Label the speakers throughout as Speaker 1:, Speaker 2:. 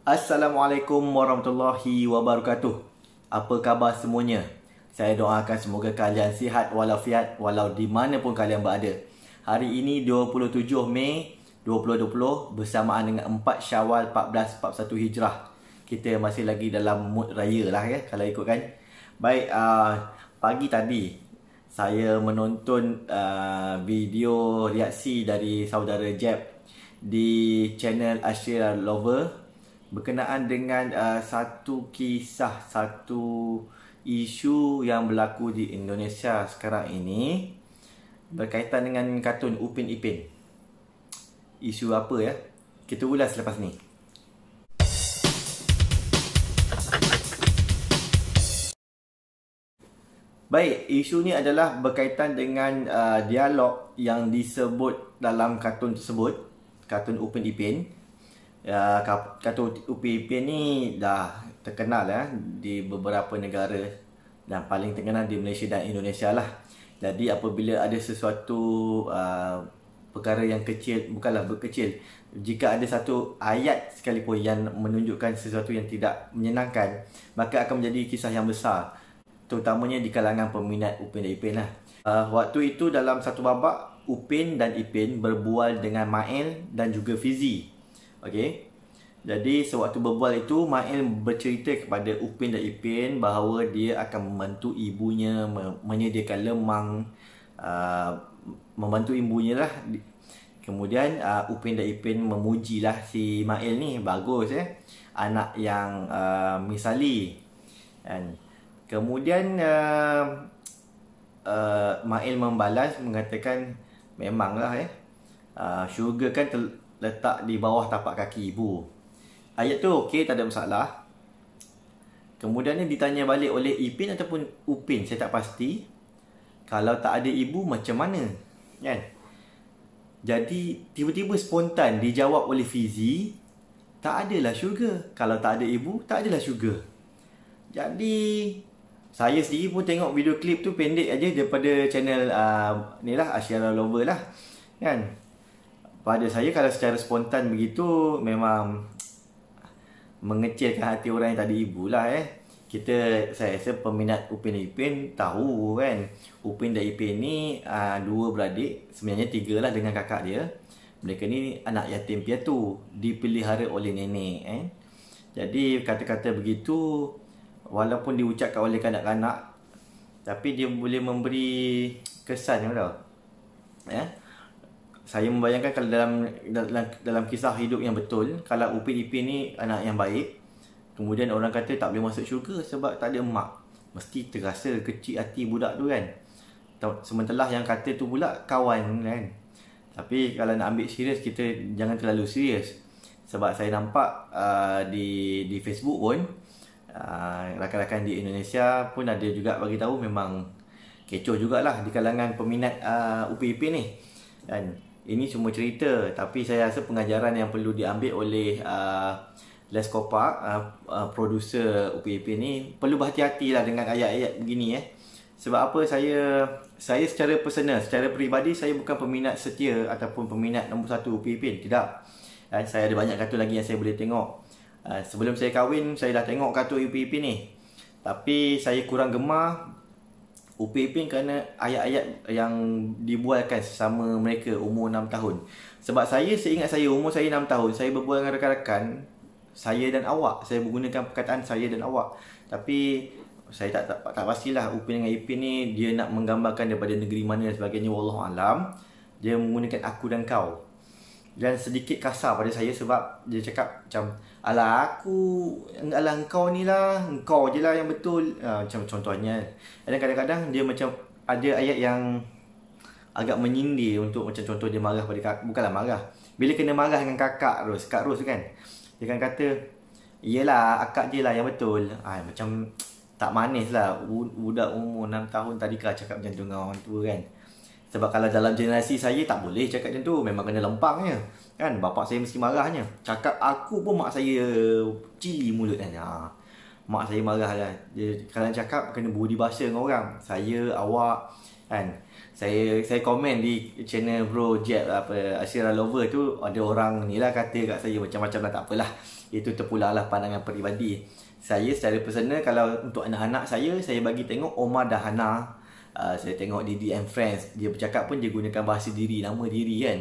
Speaker 1: Assalamualaikum warahmatullahi wabarakatuh. Apa khabar semuanya? Saya doakan semoga kalian sihat walafiat walau di mana pun kalian berada. Hari ini 27 Mei 2020 bersamaan dengan 4 Syawal 1441 Hijrah. Kita masih lagi dalam mood raya lah ya kalau ikutkan. Baik, pagi tadi saya menonton video reaksi dari saudara Jeb di channel Ashira Lover berkenaan dengan satu kisah, satu isu yang berlaku di Indonesia sekarang ini berkaitan dengan kartun Upin Ipin. Isu apa ya? Kita ulas selepas ni. Baik, isu ni adalah berkaitan dengan dialog yang disebut dalam kartun tersebut, kartun Upin Ipin. Kartun Upin Ipin ni dah terkenal di beberapa negara dan paling terkenal di Malaysia dan Indonesia lah. Jadi apabila ada sesuatu perkara yang kecil, bukanlah berkecil, jika ada satu ayat sekalipun yang menunjukkan sesuatu yang tidak menyenangkan, maka akan menjadi kisah yang besar, terutamanya di kalangan peminat Upin dan Ipin lah. Waktu itu dalam satu babak, Upin dan Ipin berbual dengan Mail dan juga Fizi. Okey. Jadi sewaktu berbual itu, Mail bercerita kepada Upin dan Ipin bahawa dia akan membantu ibunya menyediakan lemang, membantu ibunya lah. Kemudian Upin dan Ipin memujilah si Mail ni, bagus anak yang misali. Dan kemudian Mail membalas mengatakan memanglah syurga kan letak di bawah tapak kaki ibu. Ayat tu okey, tak ada masalah. Kemudian ditanya balik oleh Ipin ataupun Upin, saya tak pasti. Kalau tak ada ibu macam mana? Kan? Jadi tiba-tiba spontan dijawab oleh Fizi, tak adalah syurga. Kalau tak ada ibu, tak adalah syurga. Jadi saya sendiri pun tengok video klip tu pendek aja daripada channel ni lah, Ashira Lover lah. Kan? Pada saya kalau secara spontan begitu memang mengecilkan hati orang yang tak ada ibu lah saya rasa peminat Upin dan Ipin tahu kan, Upin dan Ipin ni dua beradik, sebenarnya tiga lah dengan kakak dia. Mereka ni anak yatim piatu, dipelihara oleh nenek Jadi kata-kata begitu walaupun diucapkan oleh kanak-kanak, tapi dia boleh memberi kesan tau. Saya membayangkan kalau dalam kisah hidup yang betul, kalau Upin Ipin ni anak yang baik, kemudian orang kata tak boleh masuk syurga sebab tak ada mak, mesti terasa kecil hati budak tu kan. Sementara yang kata tu pula kawan kan. Tapi kalau nak ambil serius, kita jangan terlalu serius. Sebab saya nampak di Facebook pun rakan-rakan di Indonesia pun ada juga bagi tahu memang kecoh jugalah di kalangan peminat Upin Ipin ni. Dan ini semua cerita, tapi saya rasa pengajaran yang perlu diambil oleh Les Kopak, produser Upin Ipin ni, perlu berhati-hati lah dengan ayat-ayat begini Sebab apa, saya secara personal, secara peribadi, saya bukan peminat setia ataupun peminat nombor satu Upin Ipin, tidak. Dan saya ada banyak kartun lagi yang saya boleh tengok. Sebelum saya kahwin, saya dah tengok kartun Upin Ipin ni, tapi saya kurang gemar Upin Ipin kerana ayat-ayat yang dibualkan sesama mereka umur 6 tahun. Sebab seingat saya umur saya 6 tahun, saya berbual dengan rakan-rakan, saya dan awak. Saya menggunakan perkataan saya dan awak. Tapi saya tak pastilah Upin dengan Ipin ni dia nak menggambarkan daripada negeri mana dan sebagainya, wallahualam. Dia menggunakan aku dan kau. Dan sedikit kasar pada saya sebab dia cakap macam, alah engkau ni lah, engkau je lah yang betul, macam contohnya. Dan kadang-kadang dia macam ada ayat yang agak menyindir untuk macam contoh dia marah pada kakak, bukanlah marah, bila kena marah dengan Kak Ros kan, dia kan kata, iyalah akak je lah yang betul. Macam tak manis lah budak umur 6 tahun tadi kau cakap macam tu dengan orang tua kan. Sebab kalau dalam generasi saya tak boleh cakap macam tu, memang kena lempangnya kan. Bapak saya mesti marahnya. Cakap aku pun mak saya cili mulut kan. Mak saya marah lah. Kalau cakap kena budi bahasa dengan orang. Saya, awak kan. Saya komen di channel Bro Jeb Ashira Lover tu, ada orang ni lah kata kat saya macam-macam lah, tak apalah. Itu terpulanglah pandangan peribadi. Saya secara personal, kalau untuk anak-anak saya bagi tengok Omar dan Hana. Saya tengok Didi and Friends. Dia bercakap pun dia gunakan bahasa diri, nama diri kan.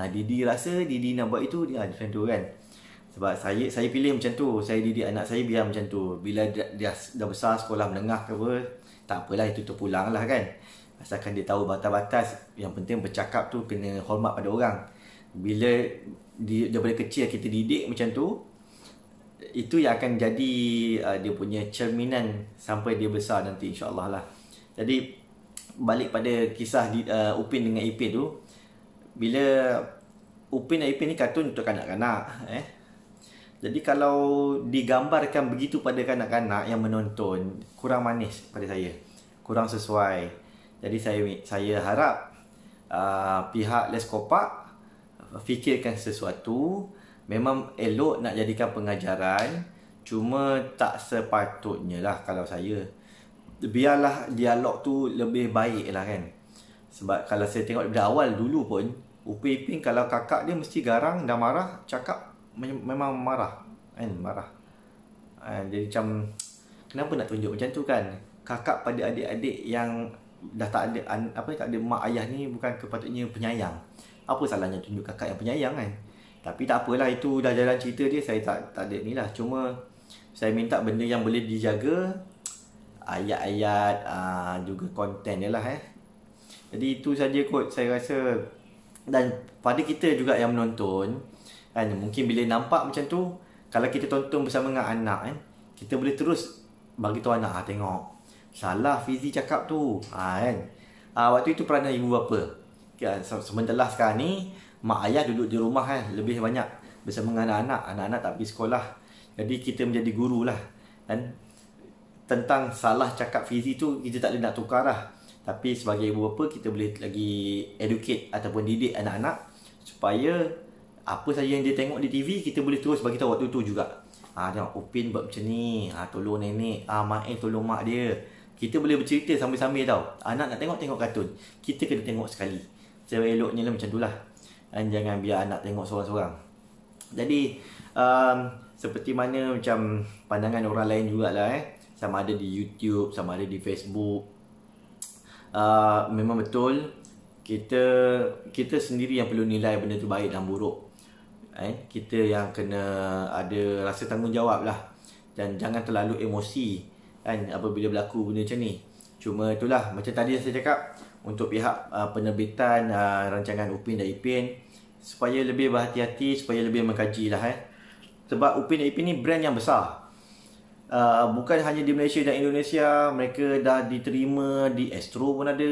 Speaker 1: Didi rasa Didi nak buat itu, dia macam tu kan. Sebab saya pilih macam tu. Saya didik anak saya biar macam tu. Bila dia dah besar, sekolah menengah ke apa, tak apalah, itu terpulang lah kan. Asalkan dia tahu batas-batas. Yang penting bercakap tu kena hormat pada orang. Bila daripada kecil kita didik macam tu, itu yang akan jadi dia punya cerminan sampai dia besar nanti, insyaAllah lah. Jadi balik pada kisah Upin dengan Ipin tu. Bila Upin dan Ipin ni kartun untuk kanak-kanak, jadi kalau digambarkan begitu pada kanak-kanak yang menonton, kurang manis pada saya, kurang sesuai. Jadi saya harap pihak Les Kopak fikirkan sesuatu. Memang elok nak jadikan pengajaran, cuma tak sepatutnya lah kalau saya. Biarlah dialog tu lebih baik lah kan. Sebab kalau saya tengok dari awal dulu pun, Upin Ipin kalau kakak dia mesti garang, dah marah, cakap memang marah kan, marah. Jadi macam, kenapa nak tunjuk macam tu kan? Kakak pada adik-adik yang dah tak ada tak ada mak ayah ni bukan kepatutnya penyayang. Apa salahnya tunjuk kakak yang penyayang kan? Tapi tak apalah, itu dah jalan cerita dia, saya tak ada ni lah. Cuma saya minta benda yang boleh dijaga, ayat-ayat, juga konten je lah Jadi itu saja kot saya rasa. Dan pada kita juga yang menonton kan, mungkin bila nampak macam tu, kalau kita tonton bersama dengan anak kita boleh terus bagi tahu anak, tengok salah Fizi cakap tu kan. Waktu itu peranan ibu bapa kan. Sementara sekarang ni mak ayah duduk di rumah lebih banyak bersama dengan anak-anak. Anak-anak tak pergi sekolah. Jadi kita menjadi guru lah kan. Tentang salah cakap Fizi tu kita tak boleh nak tukar lah. Tapi sebagai ibu bapa kita boleh lagi educate ataupun didik anak-anak supaya apa saja yang dia tengok di TV kita boleh terus bagi tahu waktu tu juga. Tengok Upin buat macam ni, tolong nenek, mak tolong mak dia. Kita boleh bercerita sambil-sambil tau. Anak nak tengok kartun, kita kena tengok sekali. Eloknya lah macam tu lah. Jangan biar anak tengok seorang-seorang. Jadi seperti mana macam pandangan orang lain jugalah sama ada di YouTube, sama ada di Facebook. Memang betul kita sendiri yang perlu nilai benda tu baik dan buruk. Kita yang kena ada rasa tanggungjawab lah. Dan jangan terlalu emosi apabila berlaku benda macam ni. Cuma itulah, macam tadi yang saya cakap, untuk pihak penerbitan rancangan Upin dan Ipin, supaya lebih berhati-hati, supaya lebih mengkaji lah Sebab Upin dan Ipin ni brand yang besar. Bukan hanya di Malaysia dan Indonesia, mereka dah diterima di Astro pun ada,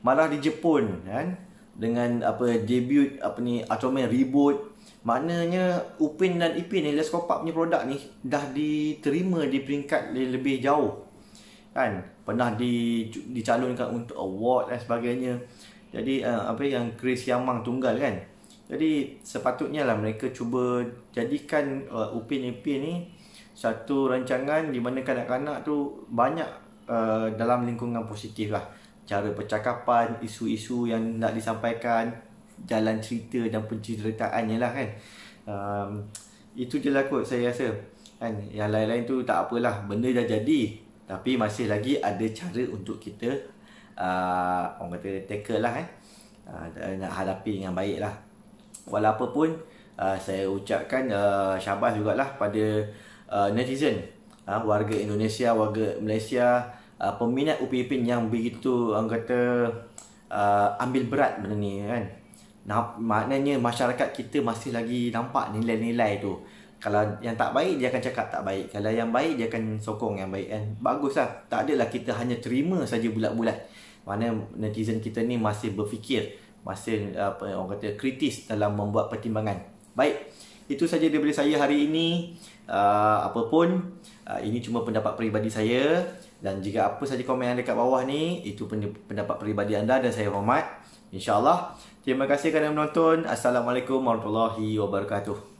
Speaker 1: malah di Jepun kan, dengan debut Ultraman Reboot. Maknanya Upin dan Ipin ni, Les Kopak punya produk ni dah diterima di peringkat lebih jauh kan. Pernah dicalonkan untuk award dan sebagainya. Jadi yang Chris Yamang tunggal kan. Jadi sepatutnya lah mereka cuba jadikan Upin Ipin ni satu rancangan di mana kanak-kanak tu banyak dalam lingkungan positif lah. Cara percakapan, isu-isu yang nak disampaikan, jalan cerita dan penceritaannya lah kan. Itu je lah kot saya rasa kan. Yang lain-lain tu tak apalah, benda dah jadi, tapi masih lagi ada cara untuk kita orang kata tackle lah nak hadapi dengan baik lah. Walaupun saya ucapkan syabas jugalah pada netizen, warga Indonesia, warga Malaysia, peminat Upin Ipin yang begitu orang kata ambil berat benda ni kan. Maknanya masyarakat kita masih lagi nampak nilai-nilai tu. Kalau yang tak baik dia akan cakap tak baik, kalau yang baik dia akan sokong yang baik kan. Baguslah, tak adalah kita hanya terima saja bulat-bulat. Mana netizen kita ni masih berfikir, masih orang kata kritis dalam membuat pertimbangan. Baik, itu saja daripada saya hari ini. Apapun, ini cuma pendapat peribadi saya. Dan jika apa saja komen yang dekat bawah ni, itu pendapat peribadi anda dan saya hormat, InsyaAllah. Terima kasih kerana menonton. Assalamualaikum warahmatullahi wabarakatuh.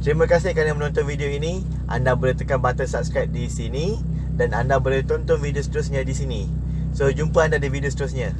Speaker 1: Terima kasih kerana menonton video ini. Anda boleh tekan button subscribe di sini dan anda boleh tonton video seterusnya di sini. So, jumpa anda di video seterusnya.